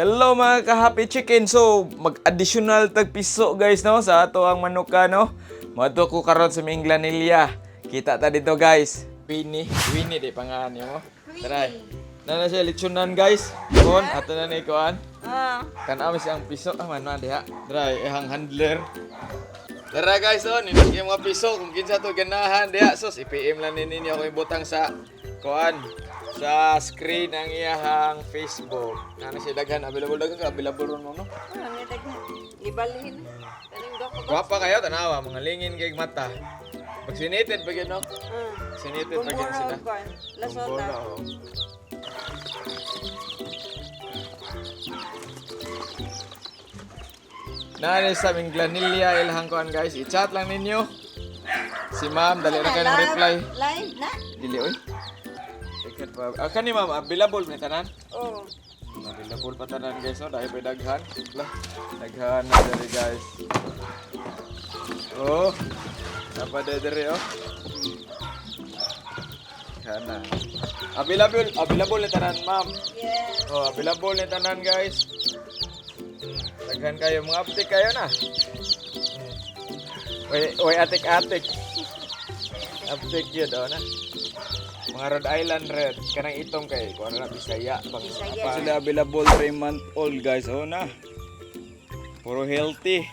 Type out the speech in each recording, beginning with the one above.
Hello mga ka-happy chicken. So, mag-additional tag piso guys no sa ato ang manuka no. Mato ko karon sa Minglanilla. Kita ta dito guys. Winnie di pangalan niyo mo. Tara. Nana siya litsunan guys. Kon ato na ni kuan. Kana siyang piso man diha. Tara ihang handler. Tara guys oh, nindot yung mga piso kung kinsa to ganahan diha. Sus i-PM lang ninyo ako ibutang sa kuan. Sa screen ang iyahang Facebook. Nana siya daghan available ron mo no. Ano daghan? Ibalhin. Kaning do ko. Guwapa kayo tanawa mga lingin kay mata. Pag sinited pag no. Sinited pag sila. Lasota. Nani sa Minglanilla ilahang kuan guys. I-chat lang ninyo. Si ma'am dali ra kayong reply. Live na? Dili oy. Ticket pa. Kani ma'am available ni tanan? Oo. Available pa tanan guys no dahil may daghan. Daghan na dali guys. Oh. Apa dere oh. Kana. Available ni tanan ma'am. Yes. Oh, available ni tanan guys. Daghan kayo mga update kayo na. Oy atik-atik. Update yun daw na. Mga Rhode Island red. Kanang itong kay kung ano na Bisaya. Bisaya. Sila available 3-month-old guys. Oh na. Puro healthy.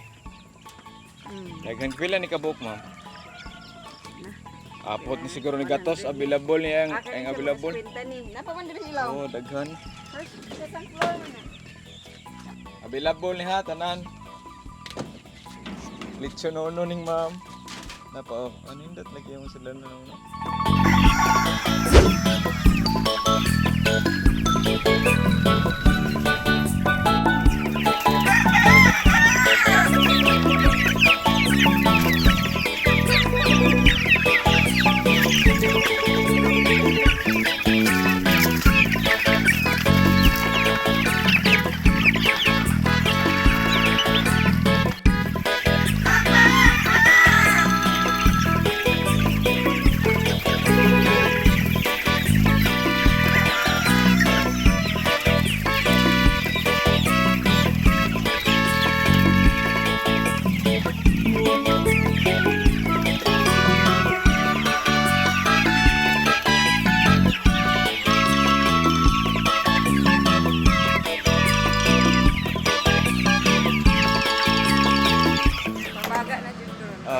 Daghan pila ni kabuk ma'am. Apot ni siguro ni gatos available niya ang available. Napa man diri sila? Oh, daghan. First sa floor man. Available ni ha tanan. Litso nono ning ma'am. Napa oh, anindot lagi mo sila na no.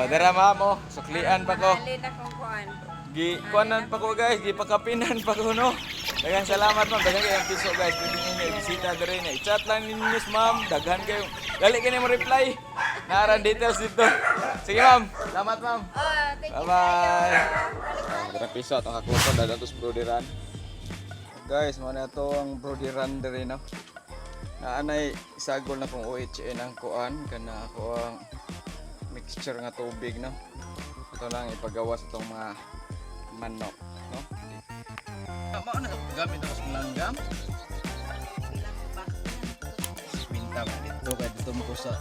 Dara ma'am oh, suklian pa ko. Alin akong kuan. Kuanan pa ko guys, pakapinan pa ko no. Daghang salamat ma'am, daghan kayong piso guys. Pwede ninyo bisita diri na. I-chat lang ninyo ma'am, daghan kayo. Dali kayo mo reply. Naran details dito. Sige ma'am, salamat ma'am. Thank you. Bye-bye. Dara piso atong kakuton dados brodiran. Guys, mo na to ang brodiran diri no. Naanay sagol na kong OHN ang kuan kana ako ang mixture nga tubig no. Ito lang ipagawa sa itong mga manok no. Mao na gamit ako sa langgam. Pinta man dito kay dito mo ko sa